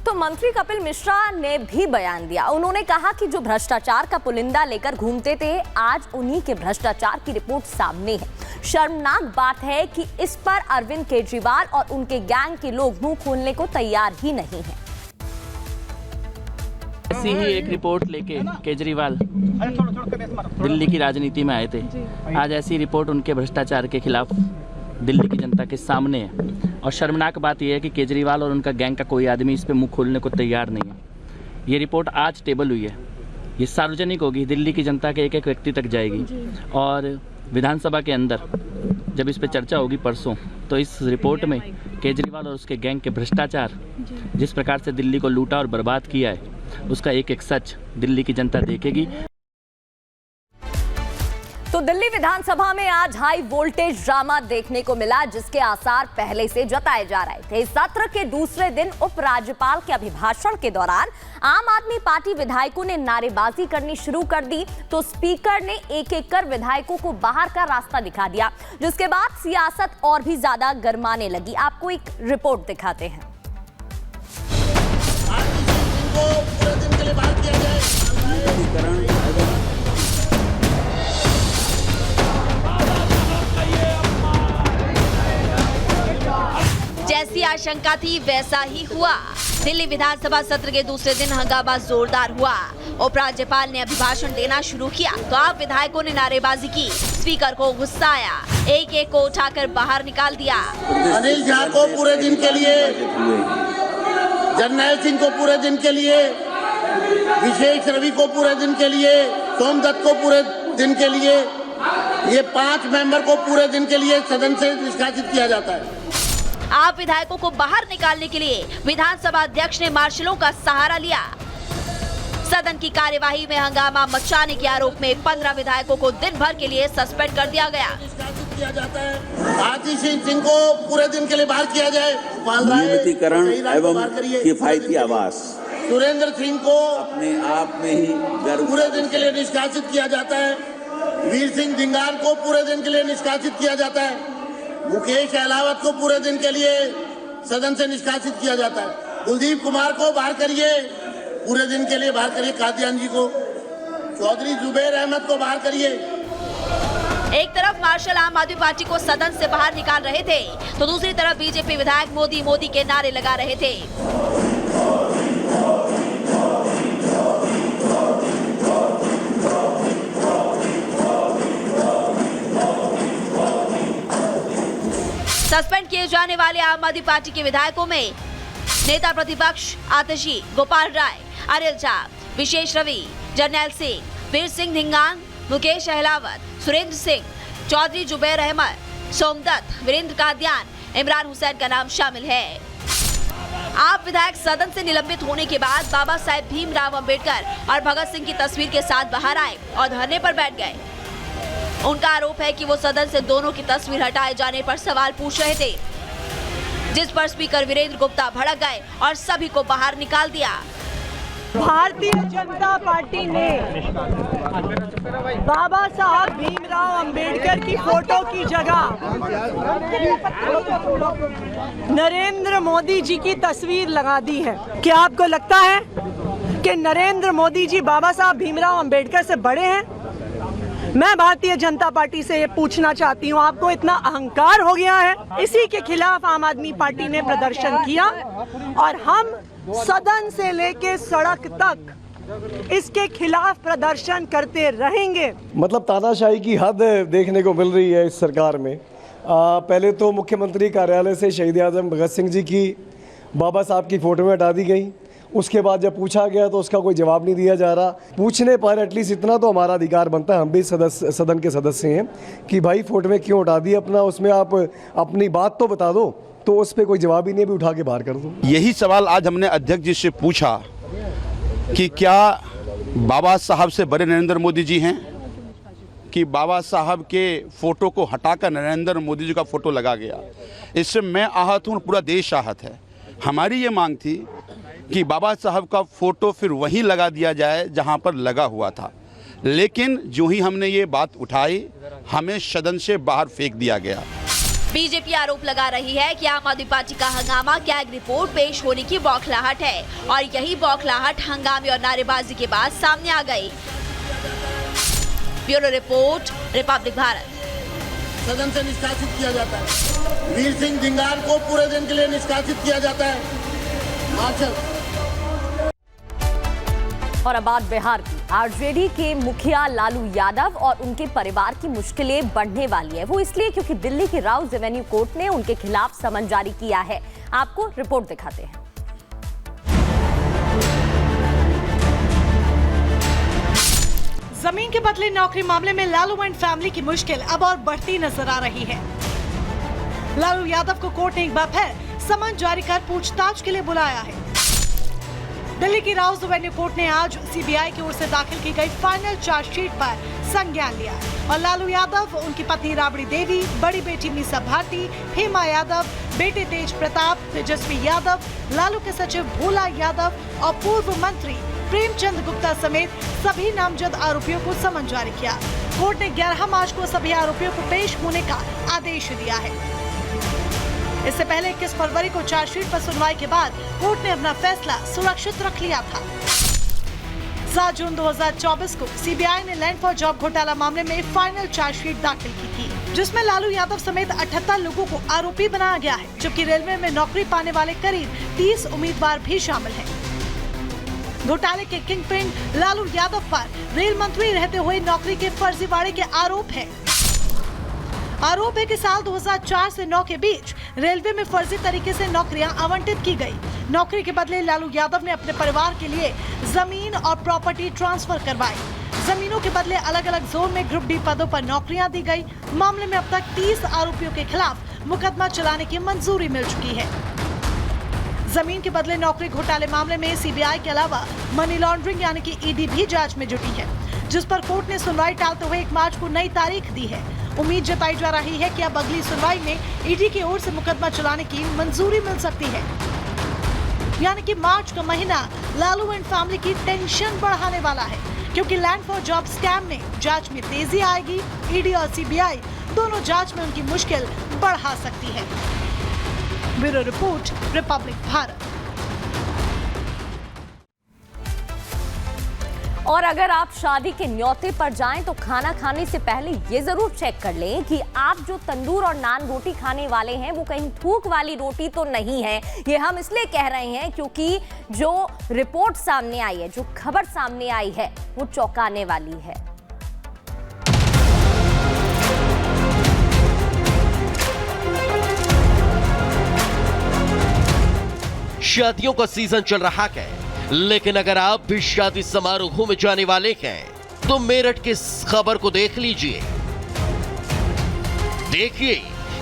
तो मंत्री कपिल मिश्रा ने भी बयान दिया। उन्होंने कहा कि जो भ्रष्टाचार का पुलिंदा लेकर घूमते थे, आज उन्हीं के भ्रष्टाचार की रिपोर्ट सामने है। शर्मनाक बात है कि इस पर अरविंद केजरीवाल और उनके गैंग के लोग मुंह खोलने को तैयार ही नहीं है। ऐसी ही एक रिपोर्ट लेके केजरीवाल दिल्ली की राजनीति में आए थे। आज ऐसी रिपोर्ट उनके भ्रष्टाचार के खिलाफ दिल्ली की जनता के सामने है। और शर्मनाक बात यह है कि केजरीवाल और उनका गैंग का कोई आदमी इस पे मुंह खोलने को तैयार नहीं है। ये रिपोर्ट आज टेबल हुई है, ये सार्वजनिक होगी, दिल्ली की जनता के एक एक व्यक्ति तक जाएगी। और विधानसभा के अंदर जब इस पे चर्चा होगी परसों, तो इस रिपोर्ट में केजरीवाल और उसके गैंग के भ्रष्टाचार, जिस प्रकार से दिल्ली को लूटा और बर्बाद किया है, उसका एक एक सच दिल्ली की जनता देखेगी। तो दिल्ली विधानसभा में आज हाई वोल्टेज ड्रामा देखने को मिला, जिसके आसार पहले से जताए जा रहे थे। सत्र के दूसरे दिन उपराज्यपाल के अभिभाषण के दौरान आम आदमी पार्टी विधायकों ने नारेबाजी करनी शुरू कर दी, तो स्पीकर ने एक एक कर विधायकों को बाहर का रास्ता दिखा दिया, जिसके बाद सियासत और भी ज्यादा गरमाने लगी। आपको एक रिपोर्ट दिखाते हैं। जैसी आशंका थी वैसा ही हुआ। दिल्ली विधानसभा सत्र के दूसरे दिन हंगामा जोरदार हुआ। उपराज्यपाल ने अभिभाषण देना शुरू किया तो आप विधायकों ने नारेबाजी की। स्पीकर को गुस्सा आया, एक एक को उठाकर बाहर निकाल दिया। अनिल झा को पूरे दिन के लिए, जरनैल सिंह को पूरे दिन के लिए, विशेष रवि को पूरे दिन के लिए, सोमदत्त को पूरे दिन के लिए, ये 5 मेंबर को पूरे दिन के लिए सदन से निष्कासित किया जाता है। आप विधायकों को बाहर निकालने के लिए विधानसभा अध्यक्ष ने मार्शलों का सहारा लिया। सदन की कार्यवाही में हंगामा मचाने के आरोप में 15 विधायकों को दिन भर के लिए सस्पेंड कर दिया गया। निष्कासित किया जाता है। आतिश सिंह को पूरे दिन के लिए बाहर किया जाए। नियमितीकरण एवं किफायती आवास। सुरेंद्र सिंह को अपने आप में ही पूरे दिन के लिए निष्कासित किया जाता है। वीर सिंह धिंगान को पूरे दिन के लिए निष्कासित किया जाता है। मुकेश अहलावत को पूरे दिन के लिए सदन से निष्कासित किया जाता है। कुलदीप कुमार को बाहर करिए, पूरे दिन के लिए बाहर करिए। कादियान जी को, चौधरी जुबैर अहमद को बाहर करिए। एक तरफ मार्शल आम आदमी पार्टी को सदन से बाहर निकाल रहे थे, तो दूसरी तरफ बीजेपी विधायक मोदी मोदी के नारे लगा रहे थे। सस्पेंड किए जाने वाले आम आदमी पार्टी के विधायकों में नेता प्रतिपक्ष आतिशी, गोपाल राय, अनिल झा, विशेष रवि, जरनैल सिंह, वीर सिंह धिंगान, मुकेश अहलावत, सुरेंद्र सिंह, चौधरी जुबैर अहमद, सोमदत्त, वीरेंद्र कादियान, इमरान हुसैन का नाम शामिल है। आप विधायक सदन से निलंबित होने के बाद बाबा साहेब भीमराव अंबेडकर और भगत सिंह की तस्वीर के साथ बाहर आए और धरने पर बैठ गए। उनका आरोप है कि वो सदन से दोनों की तस्वीर हटाए जाने पर सवाल पूछ रहे थे, जिस पर स्पीकर वीरेंद्र गुप्ता भड़क गए और सभी को बाहर निकाल दिया। भारतीय जनता पार्टी ने बाबा साहब भीमराव अंबेडकर की फोटो की जगह नरेंद्र मोदी जी की तस्वीर लगा दी है। क्या आपको लगता है कि नरेंद्र मोदी जी बाबा साहब भीमराव अंबेडकर से बड़े हैं? मैं भारतीय जनता पार्टी से ये पूछना चाहती हूँ, आपको इतना अहंकार हो गया है? इसी के खिलाफ आम आदमी पार्टी ने प्रदर्शन किया और हम सदन से लेके सड़क तक इसके खिलाफ प्रदर्शन करते रहेंगे। मतलब तानाशाही की हद देखने को मिल रही है इस सरकार में। पहले तो मुख्यमंत्री कार्यालय से शहीद आजम भगत सिंह जी की, बाबा साहब की फोटो में हटा दी गई। उसके बाद जब पूछा गया तो उसका कोई जवाब नहीं दिया जा रहा। पूछने पर एटलीस्ट इतना तो हमारा अधिकार बनता है, हम भी सदन के सदस्य हैं, कि भाई फोटो में क्यों हटा दी, अपना उसमें आप अपनी बात तो बता दो। तो उस पर कोई जवाब ही नहीं, भी उठा के बाहर कर दो। यही सवाल आज हमने अध्यक्ष जी से पूछा कि क्या बाबा साहब से बड़े नरेंद्र मोदी जी हैं, कि बाबा साहब के फोटो को हटाकर नरेंद्र मोदी जी का फोटो लगा गया। इससे मैं आहत हूँ, पूरा देश आहत है। हमारी ये मांग थी कि बाबा साहब का फोटो फिर वहीं लगा दिया जाए जहां पर लगा हुआ था, लेकिन जो ही हमने ये बात उठाई, हमें सदन से बाहर फेंक दिया गया। बीजेपी आरोप लगा रही है कि आम आदमी पार्टी का हंगामा कैग रिपोर्ट पेश होने की बौखलाहट है और यही बौखलाहट हंगामे और नारेबाजी के बाद सामने आ गई। Bureau report, Republic Bharat. सदन से निष्कासित किया जाता है। वीर सिंह धिंगान को पूरे दिन के लिए निष्कासित किया जाता है। मार्शल। और अब बात बिहार की। आरजेडी के मुखिया लालू यादव और उनके परिवार की मुश्किलें बढ़ने वाली है। वो इसलिए क्योंकि दिल्ली की राउज एवेन्यू कोर्ट ने उनके खिलाफ समन जारी किया है। आपको रिपोर्ट दिखाते हैं। जमीन के बदले नौकरी मामले में लालू एंड फैमिली की मुश्किल अब और बढ़ती नजर आ रही है। लालू यादव को कोर्ट ने एक बार फिर समन जारी कर पूछताछ के लिए बुलाया है। दिल्ली की राउज एवेन्यू कोर्ट ने आज सीबीआई की ओर से दाखिल की गई फाइनल चार्जशीट पर संज्ञान लिया और लालू यादव, उनकी पत्नी राबड़ी देवी, बड़ी बेटी मीसा भारती, हेमा यादव, बेटे तेज प्रताप, तेजस्वी यादव, लालू के सचिव भोला यादव और पूर्व मंत्री प्रेमचंद गुप्ता समेत सभी नामजद आरोपियों को समन जारी किया। कोर्ट ने 11 मार्च को सभी आरोपियों को पेश होने का आदेश दिया है। इससे पहले 21 फरवरी को चार्जशीट पर सुनवाई के बाद कोर्ट ने अपना फैसला सुरक्षित रख लिया था। 7 जून 2024 को सीबीआई ने लैंड फॉर जॉब घोटाला मामले में फाइनल चार्जशीट दाखिल की थी, जिसमें लालू यादव समेत 78 लोगों को आरोपी बनाया गया है, जबकि रेलवे में नौकरी पाने वाले करीब 30 उम्मीदवार भी शामिल हैं। घोटाले के किंगपिन लालू यादव पर रेल मंत्री रहते हुए नौकरी के फर्जीवाड़े के आरोप है। आरोप है कि साल 2004 से 9 के बीच रेलवे में फर्जी तरीके से नौकरियां आवंटित की गई। नौकरी के बदले लालू यादव ने अपने परिवार के लिए जमीन और प्रॉपर्टी ट्रांसफर करवाई। जमीनों के बदले अलग अलग जोन में ग्रुप डी पदों पर नौकरियां दी गई। मामले में अब तक 30 आरोपियों के खिलाफ मुकदमा चलाने की मंजूरी मिल चुकी है। जमीन के बदले नौकरी घोटाले मामले में सीबीआई के अलावा मनी लॉन्ड्रिंग यानी कि ईडी भी जांच में जुटी है, जिस पर कोर्ट ने सुनवाई टालते हुए 1 मार्च को नई तारीख दी है। उम्मीद जताई जा रही है कि अब अगली सुनवाई में ईडी की ओर से मुकदमा चलाने की मंजूरी मिल सकती है। यानी कि मार्च का महीना लालू एंड फैमिली की टेंशन बढ़ाने वाला है, क्योंकि लैंड फॉर जॉब स्कैम में जांच में तेजी आएगी। ईडी और सीबीआई दोनों जांच में उनकी मुश्किल बढ़ा सकती है। Bureau report, Republic Bharat. और अगर आप शादी के न्योते पर जाएं तो खाना खाने से पहले ये जरूर चेक कर लें कि आप जो तंदूर और नान रोटी खाने वाले हैं वो कहीं थूक वाली रोटी तो नहीं है। ये हम इसलिए कह रहे हैं क्योंकि जो रिपोर्ट सामने आई है, जो खबर सामने आई है, वो चौंकाने वाली है। शादियों का सीजन चल रहा है, लेकिन अगर आप भी शादी समारोह में जाने वाले हैं तो मेरठ की इस खबर को देख लीजिए। देखिए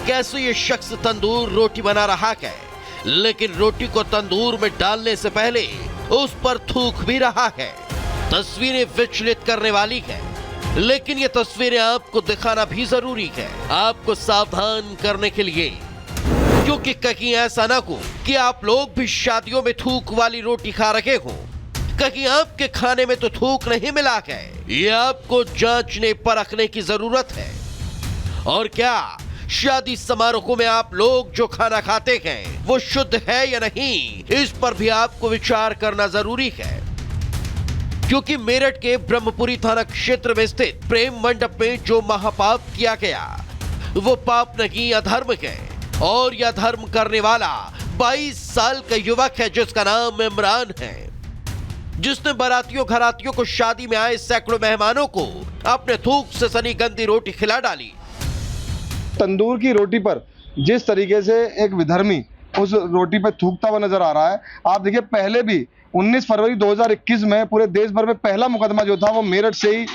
कैसे ये शख्स तंदूर रोटी बना रहा है, लेकिन रोटी को तंदूर में डालने से पहले उस पर थूक भी रहा है। तस्वीरें विचलित करने वाली है, लेकिन ये तस्वीरें आपको दिखाना भी जरूरी है, आपको सावधान करने के लिए, क्योंकि कहीं ऐसा ना हो कि आप लोग भी शादियों में थूक वाली रोटी खा रहे हो। कहीं आपके खाने में तो थूक नहीं मिला है, ये आपको जांचने परखने की जरूरत है। और क्या शादी समारोह में आप लोग जो खाना खाते हैं वो शुद्ध है या नहीं, इस पर भी आपको विचार करना जरूरी है। क्योंकि मेरठ के ब्रह्मपुरी थाना क्षेत्र में स्थित प्रेम मंडप में जो महापाप किया गया वो पाप नहीं अधर्म है, और यह धर्म करने वाला 22 साल का युवक है जिसका नाम इमरान है, जिसने बारातियों घरातियों को शादी में आए सैकड़ों मेहमानों को अपने थूक से सनी गंदी रोटी खिला डाली। तंदूर की रोटी पर जिस तरीके से एक विधर्मी उस रोटी पर थूकता हुआ नजर आ रहा है, आप देखिए पहले भी 19 फरवरी 2021 में पूरे देश भर में पहला मुकदमा जो था वो मेरठ से ही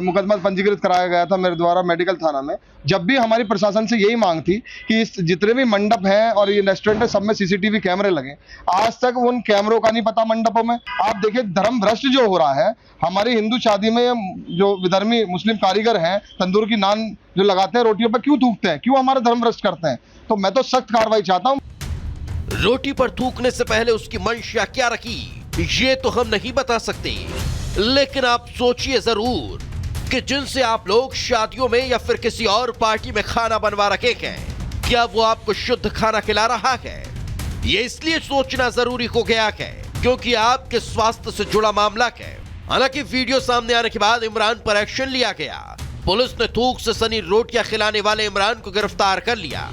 मुकदमा पंजीकृत कराया गया था मेरे द्वारा मेडिकल थाना में। जब भी हमारी प्रशासन से यही मांग थी कि इस जितने भी मंडप हैं और ये रेस्टोरेंट है सब में सीसीटीवी कैमरे लगे, आज तक उन कैमरों का नहीं पता मंडपों में। आप देखिए धर्म भ्रष्ट जो हो रहा है, हमारी हिंदू शादी में जो विधर्मी मुस्लिम कारीगर हैं तंदूर की नान जो लगाते हैं रोटियों पर क्यों थूकते हैं, क्यों हमारा धर्म भ्रष्ट करते हैं? तो मैं तो सख्त कार्रवाई चाहता हूँ। रोटी पर थूकने से पहले उसकी मंशा क्या रखी ये तो हम नहीं बता सकते, लेकिन आप सोचिए जरूर कि जिनसे आप लोग शादियों में या फिर किसी और पार्टी में खाना बनवा रखे हैं क्या वो आपको शुद्ध खाना खिला रहा है? ये इसलिए सोचना जरूरी हो गया है क्योंकि आपके स्वास्थ्य से जुड़ा मामला है। हालांकि वीडियो सामने आने के बाद इमरान पर एक्शन लिया गया। पुलिस ने थूक से सनी रोटियां खिलाने वाले इमरान को गिरफ्तार कर लिया।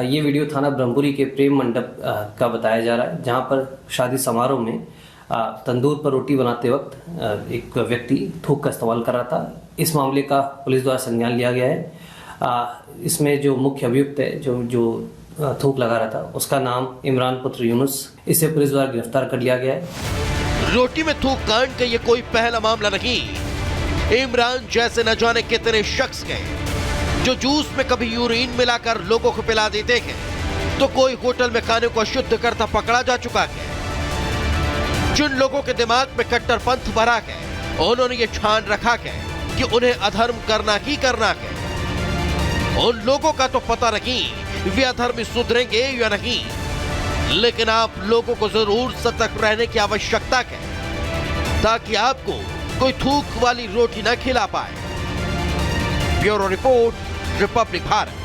ये वीडियो थाना ब्रह्मपुरी के प्रेम मंडप का बताया जा रहा है, जहां पर शादी समारोह में तंदूर पर रोटी बनाते वक्त एक व्यक्ति थूक का इस्तेमाल कर रहा था। इस मामले का पुलिस द्वारा संज्ञान लिया गया है। इसमें जो मुख्य अभियुक्त है जो थूक लगा रहा था, उसका नाम इमरान पुत्र यूनुस, इसे पुलिस द्वारा गिरफ्तार कर लिया गया है। रोटी में थूक कांड का ये कोई पहला मामला नहीं। इमरान जैसे न जाने कितने शख्स हैं जो जूस में कभी यूरिन मिलाकर लोगों को पिला देते हैं, तो कोई होटल में खाने को अशुद्ध करता पकड़ा जा चुका है। जिन लोगों के दिमाग में कट्टरपंथ भरा है, उन्होंने ये ठान रखा है कि उन्हें अधर्म करना ही करना है। उन लोगों का तो पता नहीं वे अधर्मी सुधरेंगे या नहीं, लेकिन आप लोगों को जरूर सतर्क रहने की आवश्यकता है ताकि आपको कोई थूक वाली रोटी न खिला पाए। Bureau report, Republic Bharat.